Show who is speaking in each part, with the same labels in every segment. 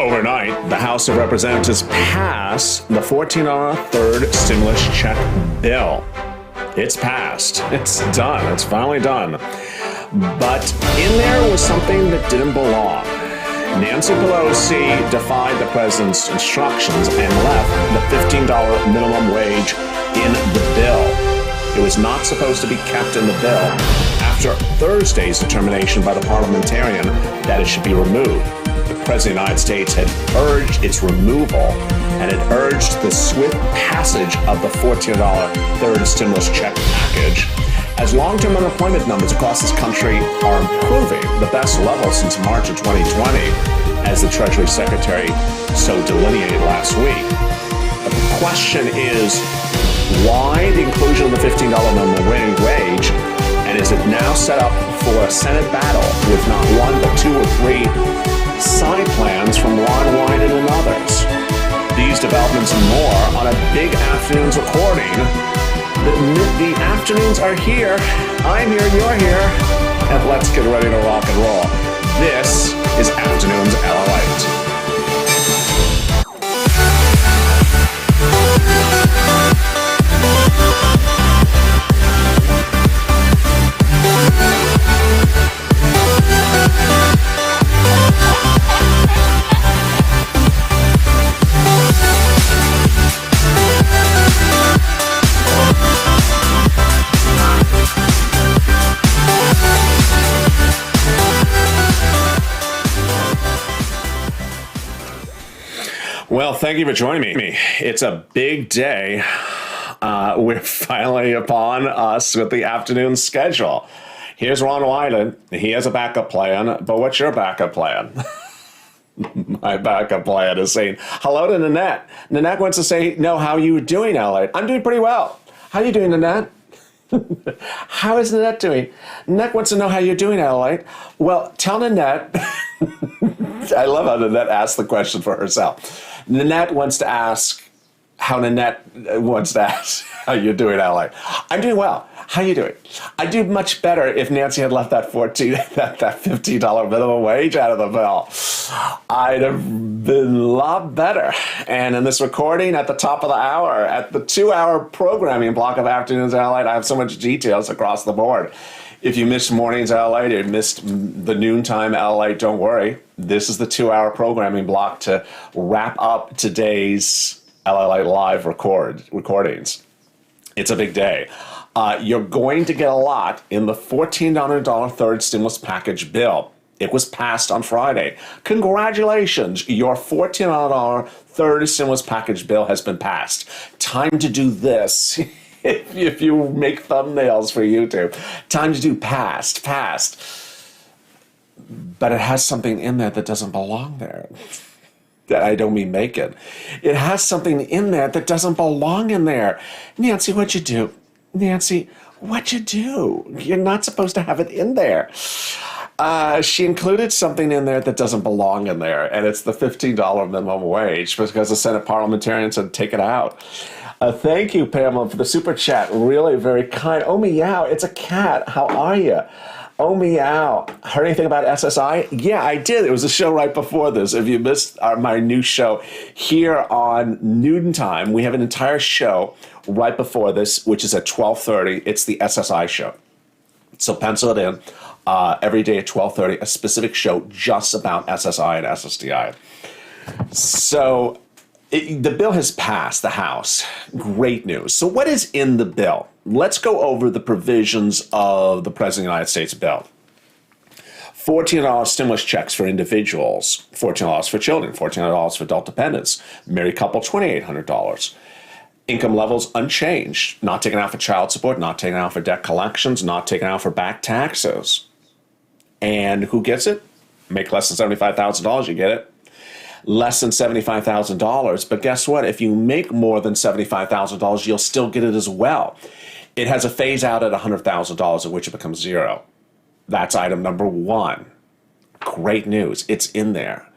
Speaker 1: Overnight, the House of Representatives passed the $14 third stimulus check bill. It's passed. It's done. It's finally done. But in there was something that didn't belong. Nancy Pelosi defied the president's instructions and left the $15 minimum wage in the bill. It was not supposed to be kept in the bill after Thursday's determination by the parliamentarian that it should be removed. The President of the United States had urged its removal and had urged the swift passage of the $14 third stimulus check package. As long-term unemployment numbers across this country are improving, the best level since March of 2020, as the Treasury Secretary so delineated last week. But the question is, why the inclusion of the $15 minimum wage, and is it now set up for a Senate battle with not one but two or three side plans from Ron Wyden and others? These developments and more on a big afternoon's recording. The afternoons are here. I'm here, you're here, and let's get ready to rock and roll. This is Afternoons LATE. Well, thank you for joining me. It's a big day. We're finally upon us with the afternoon schedule. Here's Ron Wyden. He has a backup plan, but what's your backup plan? My backup plan is saying hello to Nanette. Nanette wants to say, no, how are you doing, LA? I'm doing pretty well. How are you doing, Nanette? How is Nanette doing? Nanette wants to know how you're doing, LA. Well, tell Nanette. I love how Nanette asked the question for herself. Nanette wants to ask how you're doing, LA. I'm doing well. How you doing? I'd do much better if Nancy had left that $15 minimum wage out of the bill. I'd have been a lot better. And in this recording at the top of the hour, at the 2-hour programming block of Afternoons LATE, I have so much details across the board. If you missed Mornings LATE or missed the noontime LATE, don't worry. This is the 2-hour programming block to wrap up today's LATE live recordings. It's a big day. You're going to get a lot in the $14 third stimulus package bill. It was passed on Friday. Congratulations, your $14 third stimulus package bill has been passed. Time to do this. If you make thumbnails for YouTube, time to do passed. But it has something in there that doesn't belong there. That I don't mean make it. It has something in there that doesn't belong in there. Nancy, what'd you do? Nancy, what'd you do? You're not supposed to have it in there. She included something in there that doesn't belong in there, and it's the $15 minimum wage because the Senate parliamentarians said take it out. Thank you, Pamela, for the super chat. Really very kind. Oh, meow, it's a cat. How are you? Oh, meow. Heard anything about SSI? Yeah, I did. It was a show right before this. If you missed my new show here on Noontime, we have an entire show right before this, which is at 12:30. It's the SSI show. So pencil it in. Every day at 12:30, a specific show just about SSI and SSDI. So the bill has passed the House. Great news. So what is in the bill? Let's go over the provisions of the President of the United States bill. $14 stimulus checks for individuals, $14 for children, $14 for adult dependents, married couple, $2,800. Income levels unchanged, not taken out for child support, not taken out for debt collections, not taken out for back taxes. And who gets it? Make less than $75,000, you get it. Less than $75,000, but guess what? If you make more than $75,000, you'll still get it as well. It has a phase out at $100,000, at which it becomes zero. That's item number one. Great news. It's in there.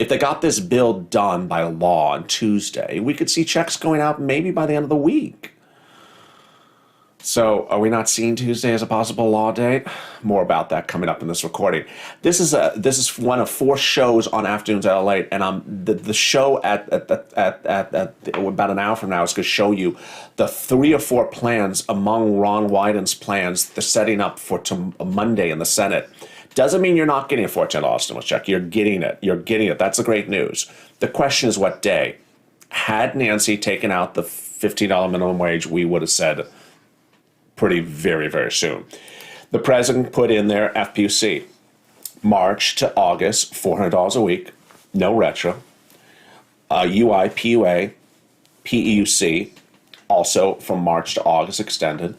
Speaker 1: If they got this bill done by law on Tuesday, we could see checks going out maybe by the end of the week. So, are we not seeing Tuesday as a possible law date? More about that coming up in this recording. This is one of 4 shows on Afternoons LA, and the show at about an hour from now is going to show you the 3 or 4 plans among Ron Wyden's plans they're setting up for Monday in the Senate. Doesn't mean you're not getting a $410 stimulus check. You're getting it. You're getting it. That's the great news. The question is what day. Had Nancy taken out the $15 minimum wage, we would have said pretty very, very soon. The president put in there FPUC. March to August, $400 a week, no retro. UI, PUA, PEUC, also from March to August extended.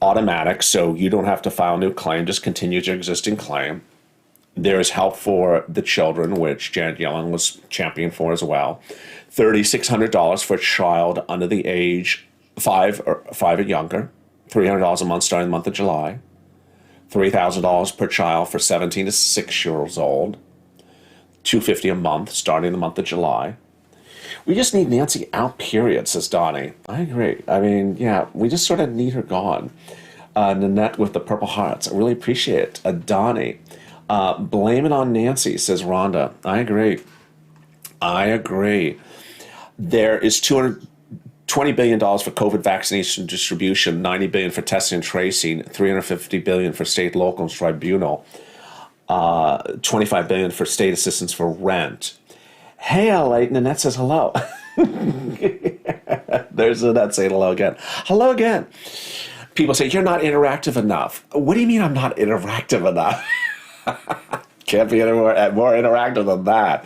Speaker 1: Automatic, so you don't have to file a new claim, just continue your existing claim. There is help for the children, which Janet Yellen was champion for as well. $3,600 for a child under the age 5 or younger. $300 a month starting the month of July. $3,000 per child for 17 to 6 years old. $250 a month starting the month of July. We just need Nancy out, period, says Donnie. I agree. I mean, yeah, we just sort of need her gone. Nanette with the purple hearts. I really appreciate it. Donnie. Blame it on Nancy, says Rhonda. I agree. I agree. There is $20 billion for COVID vaccination distribution, $90 billion for testing and tracing, $350 billion for state, local, and tribunal, $25 billion for state assistance for rent. Hey, LA, Nanette says hello. There's Nanette saying hello again. Hello again. People say, you're not interactive enough. What do you mean I'm not interactive enough? Can't be any more interactive than that.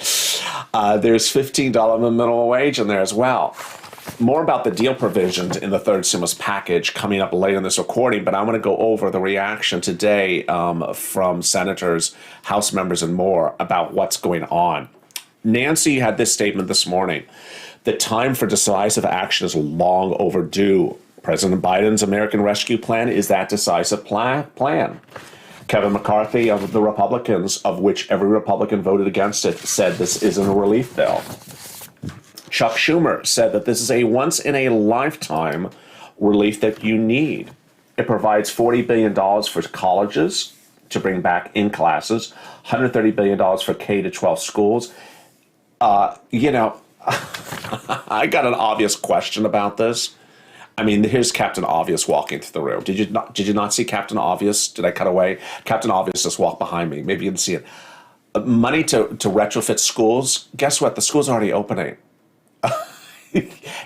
Speaker 1: There's $15 minimum wage in there as well. More about the deal provisions in the third stimulus package coming up later in this recording, but I want to go over the reaction today from senators, House members, and more about what's going on. Nancy had this statement this morning. The time for decisive action is long overdue. President Biden's American Rescue Plan is that decisive plan. Kevin McCarthy of the Republicans, of which every Republican voted against it, said this isn't a relief bill. Chuck Schumer said that this is a once-in-a-lifetime relief that you need. It provides $40 billion for colleges to bring back in classes, $130 billion for K-12 schools. I got an obvious question about this. I mean, here's Captain Obvious walking through the room. Did you not see Captain Obvious? Did I cut away? Captain Obvious just walked behind me. Maybe you didn't see it. Money to retrofit schools. Guess what? The school's already opening.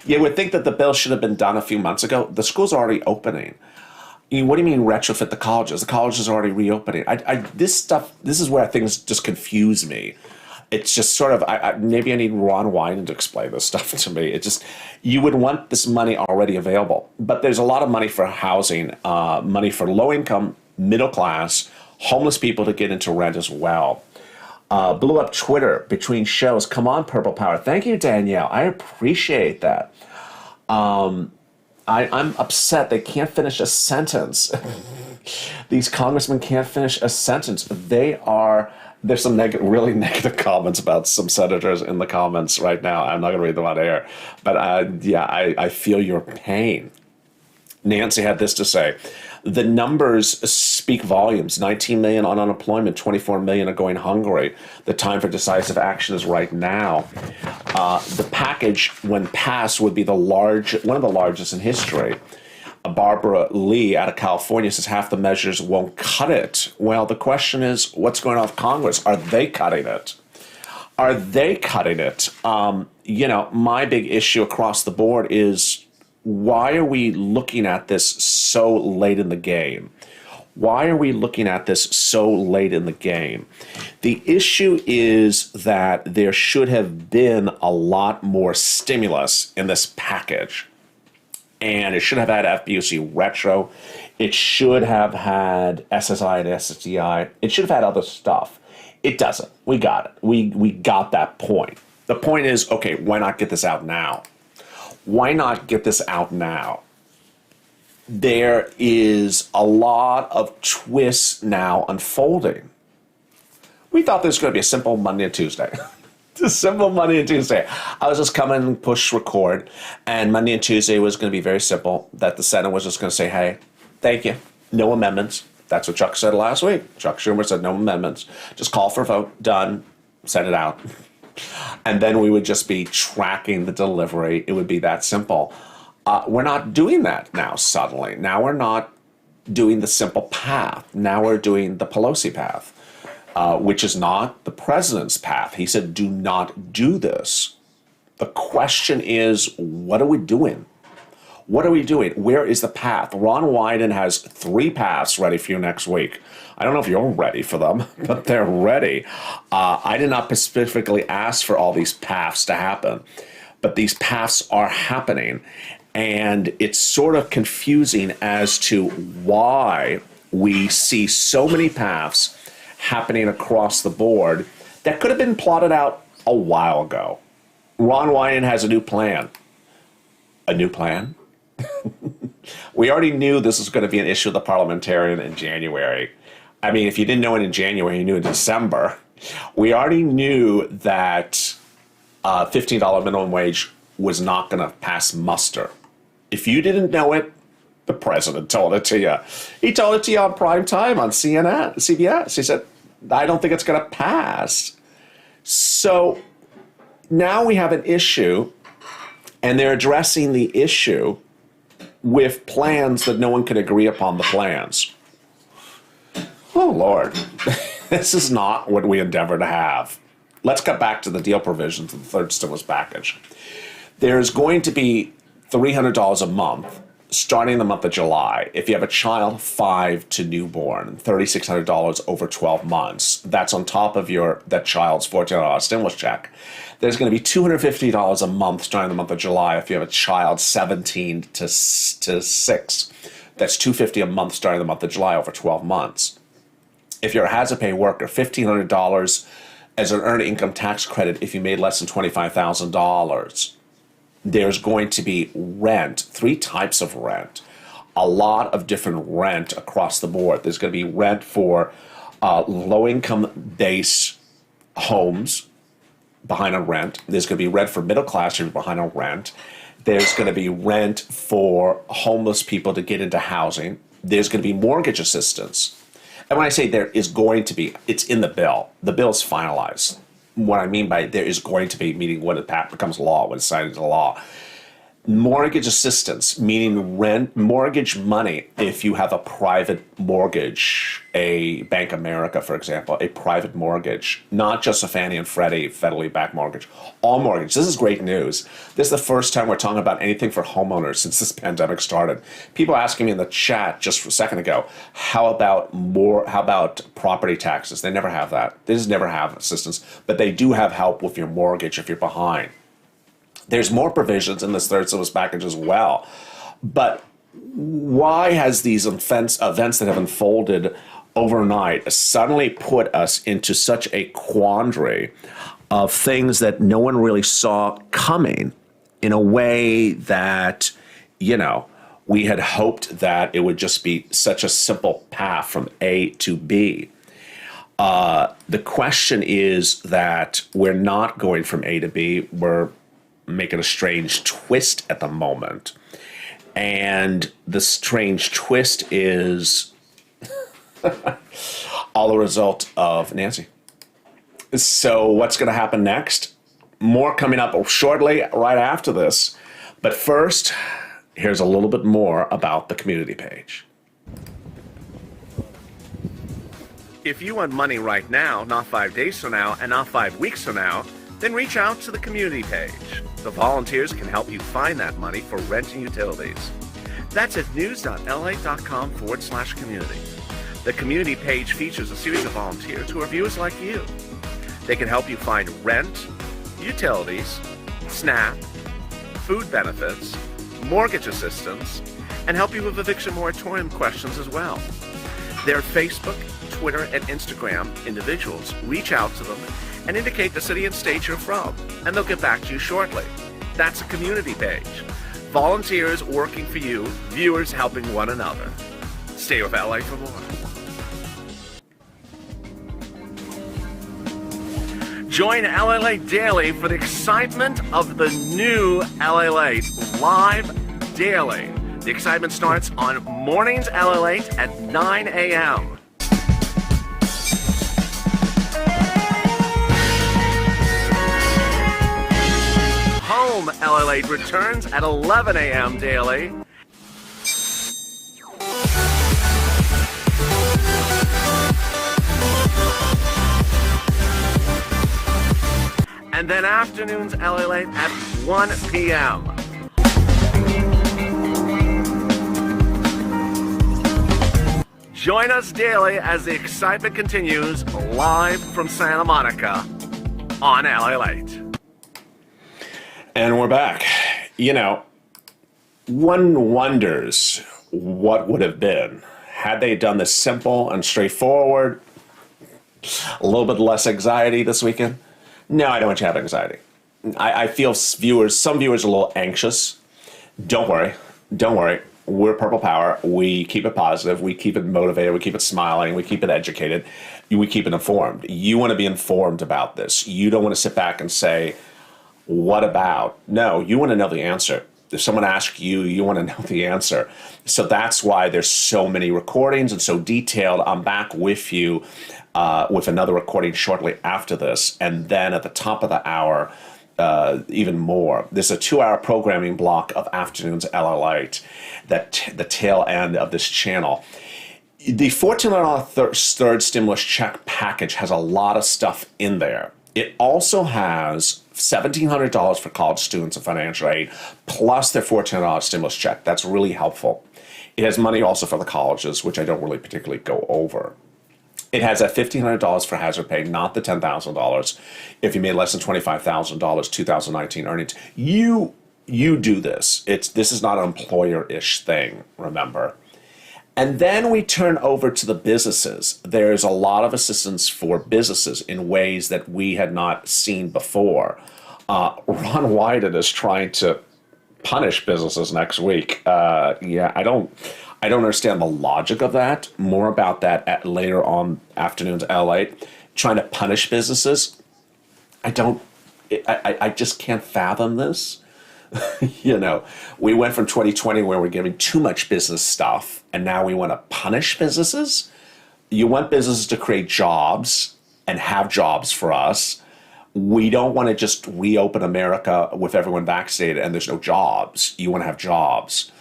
Speaker 1: You would think that the bill should have been done a few months ago. The school's already opening. What do you mean retrofit the colleges? The colleges are already reopening. This is where things just confuse me. It's just sort of, maybe I need Ron Wyden to explain this stuff to me. It just, you would want this money already available. But there's a lot of money for housing, money for low income, middle class, homeless people to get into rent as well. Blew up Twitter between shows. Come on, Purple Power. Thank you, Danielle. I appreciate that. I'm upset they can't finish a sentence. These congressmen can't finish a sentence. There's some really negative comments about some senators in the comments right now. I'm not going to read them on air. But I feel your pain. Nancy had this to say. The numbers speak volumes. 19 million on unemployment, 24 million are going hungry. The time for decisive action is right now. The package, when passed, would be one of the largest in history. Barbara Lee out of California says half the measures won't cut it. Well, the question is, what's going on with Congress? Are they cutting it? Are they cutting it? My big issue across the board is, why are we looking at this so late in the game? Why are we looking at this so late in the game? The issue is that there should have been a lot more stimulus in this package. And it should have had FPUC retro. It should have had SSI and SSDI. It should have had other stuff. It doesn't. We got it. We got that point. The point is, okay, why not get this out now? Why not get this out now? There is a lot of twists now unfolding. We thought this was going to be a simple Monday and Tuesday. Simple Monday and Tuesday. I was just coming and push record, and Monday and Tuesday was going to be very simple. That the Senate was just going to say, hey, thank you, no amendments. That's what Chuck said last week. Chuck Schumer said no amendments. Just call for a vote, done, send it out. And then we would just be tracking the delivery. It would be that simple. We're not doing that now suddenly. Now we're not doing the simple path. Now we're doing the Pelosi path, which is not the president's path. He said, do not do this. The question is, what are we doing? What are we doing? Where is the path? Ron Wyden has 3 paths ready for you next week. I don't know if you're ready for them, but they're ready. I did not specifically ask for all these paths to happen, but these paths are happening. And it's sort of confusing as to why we see so many paths happening across the board that could have been plotted out a while ago. Ron Wyden has a new plan. A new plan? We already knew this was going to be an issue of the parliamentarian in January. I mean, if you didn't know it in January, you knew in December. We already knew that $15 minimum wage was not going to pass muster. If you didn't know it, the president told it to you. He told it to you on prime time on CNN, CBS. He said, I don't think it's going to pass. So now we have an issue, and they're addressing the issue with plans that no one can agree upon the plans. Oh, Lord. This is not what we endeavor to have. Let's get back to the deal provisions of the third stimulus package. There's going to be $300 a month starting in the month of July. If you have a child 5 to newborn, $3,600 over 12 months. That's on top of that child's $1,400 stimulus check. There's going to be $250 a month starting in the month of July if you have a child 17 to 6. That's $250 a month starting in the month of July over 12 months. If you're a hazard pay worker, $1,500 as an earned income tax credit if you made less than $25,000. There's going to be rent, 3 types of rent, a lot of different rent across the board. There's going to be rent for low-income base homes behind on rent. There's going to be rent for middle class who are behind on rent. There's going to be rent for homeless people to get into housing. There's going to be mortgage assistance. And when I say there is going to be, it's in the bill. The bill is finalized. What I mean by there is going to be, meaning when it becomes law, when it's signed into law. Mortgage assistance, meaning rent, mortgage money if you have a private mortgage, a Bank of America, for example, a private mortgage, not just a Fannie and Freddie federally backed mortgage, all mortgage. This is great news. This is the first time we're talking about anything for homeowners since this pandemic started. People asking me in the chat just a second ago, how about property taxes? They never have that. They just never have assistance, but they do have help with your mortgage if you're behind. There's more provisions in this third stimulus package as well. But why has these events that have unfolded overnight suddenly put us into such a quandary of things that no one really saw coming in a way that, we had hoped that it would just be such a simple path from A to B? The question is that we're not going from A to B. We're making a strange twist at the moment. And the strange twist is all the result of Nancy. So what's going to happen next? More coming up shortly right after this. But first, here's a little bit more about the community page. If you want money right now, not 5 days from now, and not 5 weeks from now, then reach out to the community page. The volunteers can help you find that money for rent and utilities. That's at news.la.com/community. The community page features a series of volunteers who are viewers like you. They can help you find rent, utilities, SNAP, food benefits, mortgage assistance, and help you with eviction moratorium questions as well. Their Facebook, Twitter, and Instagram individuals reach out to them and indicate the city and state you're from, and they'll get back to you shortly. That's a community page. Volunteers working for you, viewers helping one another. Stay with LA for more. Join LA Late Daily for the excitement of the new LA Late live daily. The excitement starts on Mornings LA8 at 9 a.m. Home LA8 returns at 11 a.m. daily. And then afternoons LA8 at 1 p.m. Join us daily as the excitement continues live from Santa Monica on LA Late. And we're back. You know, one wonders what would have been had they done this simple and straightforward, a little bit less anxiety this weekend. No, I don't want you to have anxiety. I feel some viewers are a little anxious. Don't worry. We're Purple Power. We keep it positive. We keep it motivated. We keep it smiling. We keep it educated. We keep it informed. You want to be informed about this. You don't want to sit back and say, what about? No, you want to know the answer. If someone asks you, you want to know the answer. So that's why there's so many recordings and so detailed. I'm back with you with another recording shortly after this. And then at the top of the hour, even more. There's a 2-hour programming block of Afternoons LA8, the tail end of this channel. The $14 third stimulus check package has a lot of stuff in there. It also has $1,700 for college students in financial aid, plus their $14 stimulus check. That's really helpful. It has money also for the colleges, which I don't really particularly go over. It has that $1,500 for hazard pay, not the $10,000. If you made less than $25,000 2019 earnings, you do this. This is not an employer-ish thing, remember. And then we turn over to the businesses. There's a lot of assistance for businesses in ways that we had not seen before. Ron Wyden is trying to punish businesses next week. I don't understand the logic of that. More about that at later on Afternoons LA. Trying to punish businesses. I just can't fathom this. You know, we went from 2020 where we're giving too much business stuff, and now we want to punish businesses. You want businesses to create jobs and have jobs for us. We don't want to just reopen America with everyone vaccinated and there's no jobs. You want to have jobs.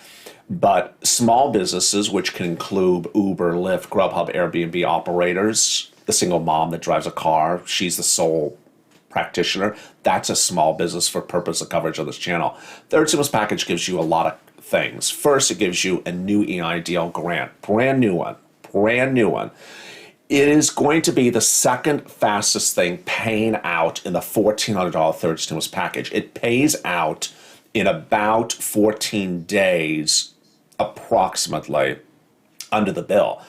Speaker 1: But small businesses, which can include Uber, Lyft, Grubhub, Airbnb operators, the single mom that drives a car, she's the sole practitioner. That's a small business for purpose of coverage of this channel. Third stimulus package gives you a lot of things. First, it gives you a new EIDL grant, brand new one. It is going to be the second fastest thing paying out in the $1,400 third stimulus package. It pays out in about 14 days, approximately, under the bill.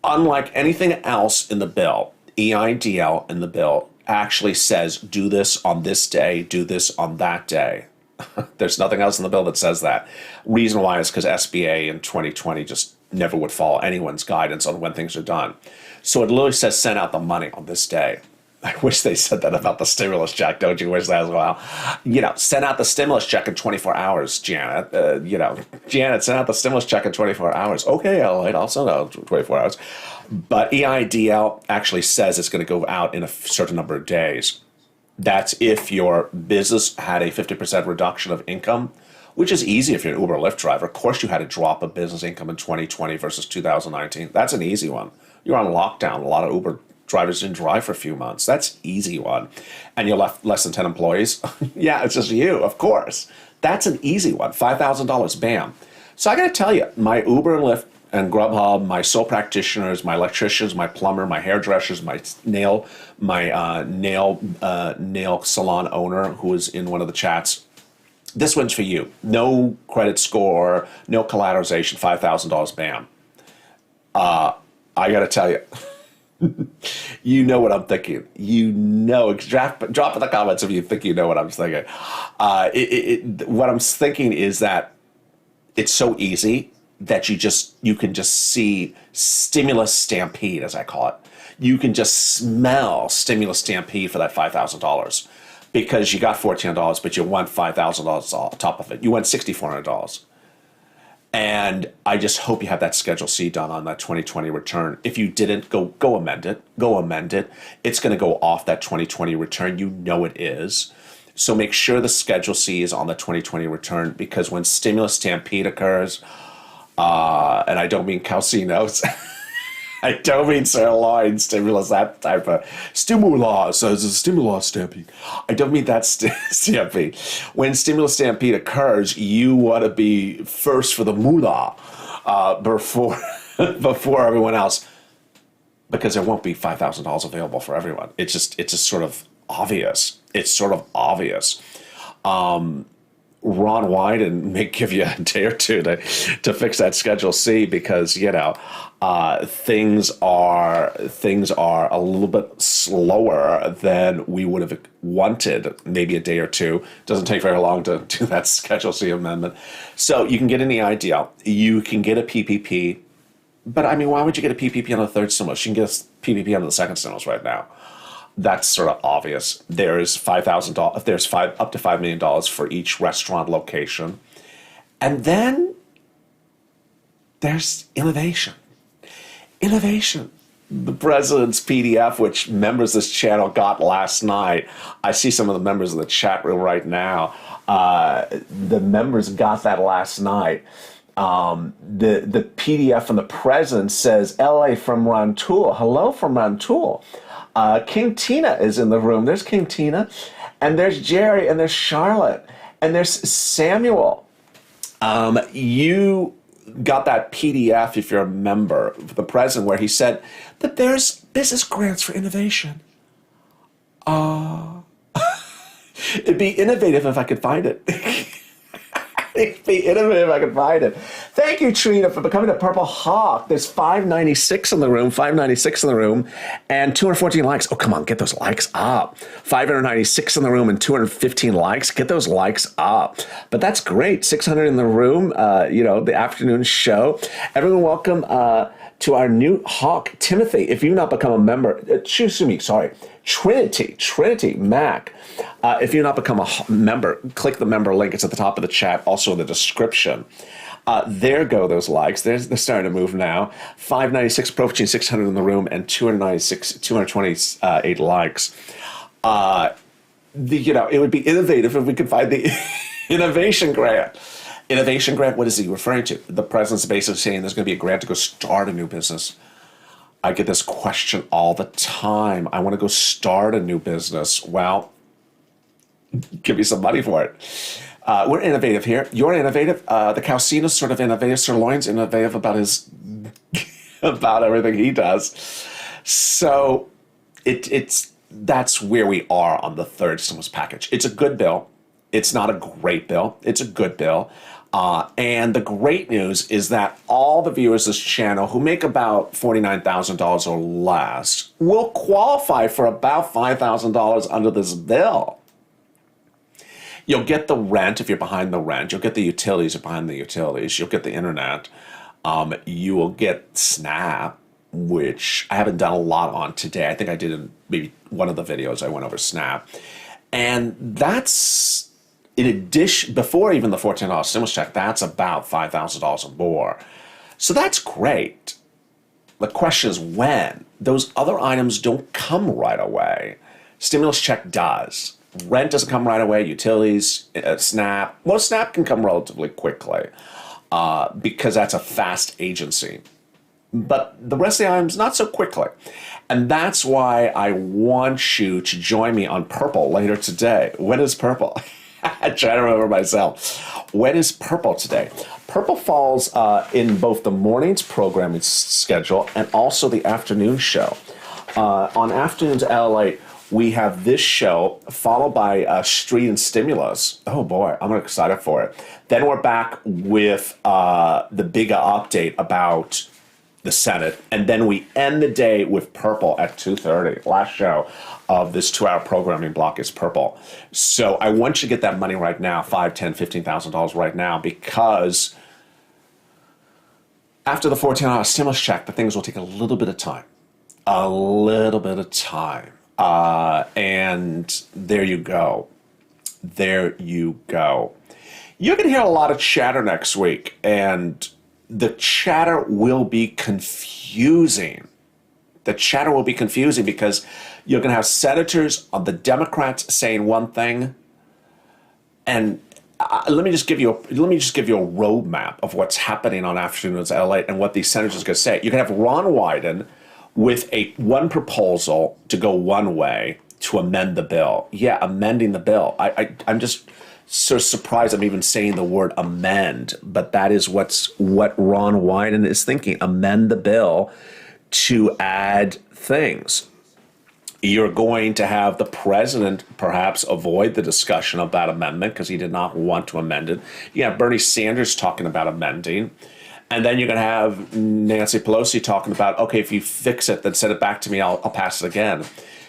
Speaker 1: Unlike anything else in the bill, EIDL in the bill actually says, do this on this day, do this on that day. There's nothing else in the bill that says that. Reason why is because SBA in 2020 just never would follow anyone's guidance on when things are done. So it literally says send out the money on this day. I wish they said that about the stimulus check. Don't you wish that as well? You know, send out the stimulus check in 24 hours, Janet. Janet, send out the stimulus check in 24 hours. Okay, I'll send out 24 hours. But EIDL actually says it's going to go out in a certain number of days. That's if your business had a 50% reduction of income, which is easy if you're an Uber or Lyft driver. Of course, you had a drop of business income in 2020 versus 2019. That's an easy one. You're on lockdown. A lot of Uber drivers didn't drive for a few months. That's easy one. And you're left less than 10 employees. Yeah, it's just you, of course. That's an easy one. $5,000, bam. So I got to tell you, my Uber and Lyft and Grubhub, my sole practitioners, my electricians, my plumber, my hairdressers, my nail salon owner who is in one of the chats. This one's for you. No credit score, no collateralization, $5,000, bam. I got to tell you, you know what I'm thinking. You know, drop in the comments if you think you know what I'm thinking. What I'm thinking is that it's so easy that you can just see stimulus stampede, as I call it. you can just smell stimulus stampede for that $5,000 because you got $1,400, but you want $5,000 on top of it. You want $6,400. And I just hope you have that Schedule C done on that 2020 return. If you didn't, go amend it. Go amend it. It's going to go off that 2020 return. You know it is. So make sure the Schedule C is on the 2020 return, because when stimulus stampede occurs, and I don't mean calcinos, I don't mean sirloin stimulus, that type of stimulus. It's a stimulus stampede. I don't mean that stampede. When stimulus stampede occurs, you want to be first for the moolah before everyone else, because there won't be $5,000 available for everyone. It's just sort of obvious. It's sort of obvious. Ron Wyden may give you a day or two to fix that Schedule C, because things are a little bit slower than we would have wanted. Maybe a day or two. Doesn't take very long to do that Schedule C amendment. So you can get any idea. You can get a PPP, but I mean, why would you get a PPP on the third stimulus? You can get a PPP on the second stimulus right now. That's sort of obvious. There's $5,000. There's up to $5 million for each restaurant location, and then there's innovation. Innovation. The president's PDF, which members of this channel got last night. I see some of the members in the chat room right now. The members got that last night. The PDF from the president says, "LA from Rantoul." Hello from Rantoul. King Tina is in the room. There's King Tina, and there's Jerry, and there's Charlotte, and there's Samuel. You got that PDF, if you're a member of the president, where he said that there's business grants for innovation. It'd be innovative if I could find it. It'd be innovative if I could find it. Thank you, Trina, for becoming a Purple Hawk. There's 596 in the room, 596 in the room, and 214 likes. Oh, come on, get those likes up. 596 in the room and 215 likes. Get those likes up. But that's great. 600 in the room, the afternoon show. Everyone, welcome to our new Hawk, Timothy. If you've not become a member, Trinity, Mac. If you've not become a member, click the member link. It's at the top of the chat, also in the description. There go those likes. They're starting to move now. 596 approaching 600 in the room, and 228 likes. It would be innovative if we could find the innovation grant. Innovation grant, what is he referring to? The president's basically saying there's going to be a grant to go start a new business. I get this question all the time. I want to go start a new business. Well, give me some money for it. We're innovative here. You're innovative. The Calcina's sort of innovative. Sirloin's innovative about everything he does. So that's where we are on the third stimulus package. It's a good bill. It's not a great bill. It's a good bill. And the great news is that all the viewers of this channel who make about $49,000 or less will qualify for about $5,000 under this bill. You'll get the rent if you're behind the rent. You'll get the utilities if you're behind the utilities. You'll get the internet. You will get SNAP, which I haven't done a lot on today. I think I did in maybe one of the videos I went over SNAP. And that's, in addition, before even the $14 stimulus check, that's about $5,000 or more. So that's great. The question is when. Those other items don't come right away. Stimulus check does. Rent doesn't come right away. Utilities, SNAP. Well, SNAP can come relatively quickly because that's a fast agency. But the rest of the items, not so quickly. And that's why I want you to join me on Purple later today. When is Purple? I try to remember myself. When is Purple today? Purple falls in both the morning's programming schedule and also the afternoon show. On afternoons at LA, we have this show followed by Street and Stimulus. Oh boy, I'm excited for it. Then we're back with the bigger update about the Senate. And then we end the day with Purple at 2:30. Last show of this 2-hour programming block is Purple. So I want you to get that money right now, $5,000, $10,000, $15,000 right now, because after the $14 stimulus check, the things will take a little bit of time. A little bit of time. And there you go. There you go. You're going to hear a lot of chatter next week, and the chatter will be confusing. The chatter will be confusing because you're going to have senators on the Democrats saying one thing, and let me just give you a roadmap of what's happening on Afternoons LA and what these senators are going to say. You're going to have Ron Wyden with one proposal to go one way to amend the bill. Yeah, amending the bill. I'm just so surprised I'm even saying the word amend, but that is what Ron Wyden is thinking. Amend the bill to add things. You're going to have the president perhaps avoid the discussion of that amendment because he did not want to amend it. You have Bernie Sanders talking about amending. And then you're going to have Nancy Pelosi talking about, okay, if you fix it, then send it back to me, I'll pass it again.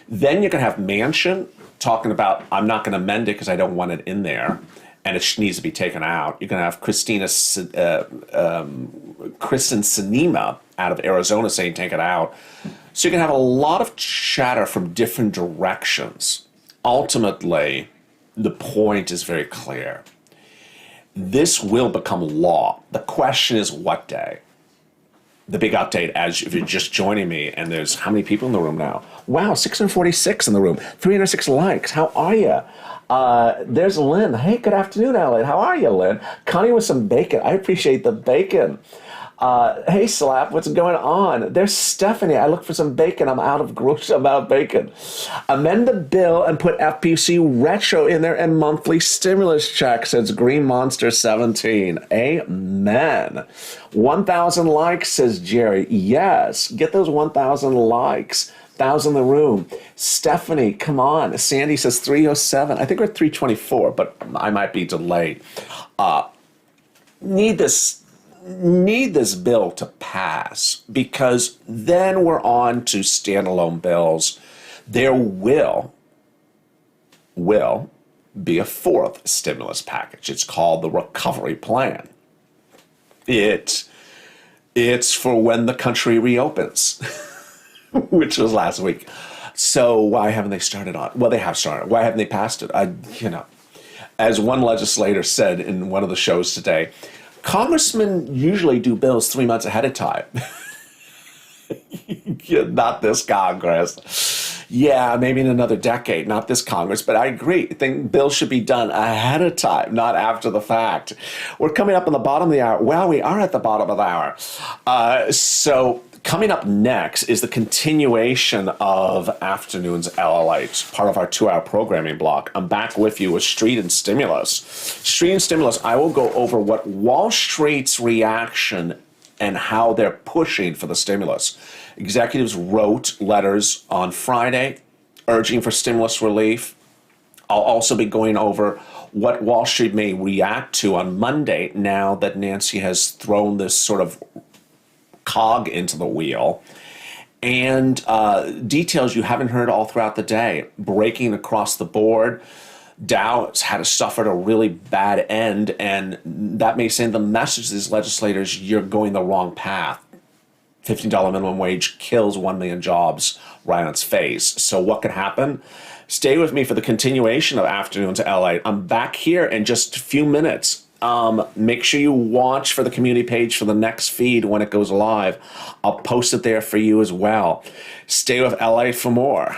Speaker 1: Then you're going to have Manchin talking about, I'm not going to amend it because I don't want it in there, and it needs to be taken out. You're going to have Kristen Sinema out of Arizona saying take it out. So you're going to have a lot of chatter from different directions. Ultimately, the point is very clear. This will become law. The question is what day? The big update, as if you're just joining me, and there's how many people in the room now? Wow, 646 in the room, 306 likes. How are you? There's Lynn. Hey, good afternoon, Ellen. How are you, Lynn? Connie with some bacon. I appreciate the bacon. Hey, Slap, what's going on? There's Stephanie. I look for some bacon. I'm out of bacon. Amend the bill and put FPC retro in there and monthly stimulus checks. Says Green Monster 17. Amen. 1,000 likes, says Jerry. Yes, get those 1,000 likes. 1,000 in the room. Stephanie, come on. Sandy says 307. I think we're at 324, but I might be delayed. Need this bill to pass, because then we're on to standalone bills. There will be a fourth stimulus package. It's called the recovery plan. It's for when the country reopens, which was last week. So why haven't they started on? Well, they have started. Why haven't they passed it? As one legislator said in one of the shows today, congressmen usually do bills 3 months ahead of time. Not this Congress. Yeah, maybe in another decade, not this Congress, but I agree. I think bills should be done ahead of time, not after the fact. We're coming up on the bottom of the hour. Well, we are at the bottom of the hour. So coming up next is the continuation of Afternoons LLH, part of our 2-hour programming block. I'm back with you with Street and Stimulus. Street and Stimulus, I will go over what Wall Street's reaction and how they're pushing for the stimulus. Executives wrote letters on Friday urging for stimulus relief. I'll also be going over what Wall Street may react to on Monday now that Nancy has thrown this sort of cog into the wheel, and details you haven't heard all throughout the day, breaking across the board. Dow's had suffered a really bad end, and that may send the message to these legislators, you're going the wrong path. $15 minimum wage kills 1 million jobs right on its face. So what could happen? Stay with me for the continuation of Afternoons LA. I'm back here in just a few minutes. Make sure you watch for the community page for the next feed when it goes live. I'll post it there for you as well. Stay with LA for more.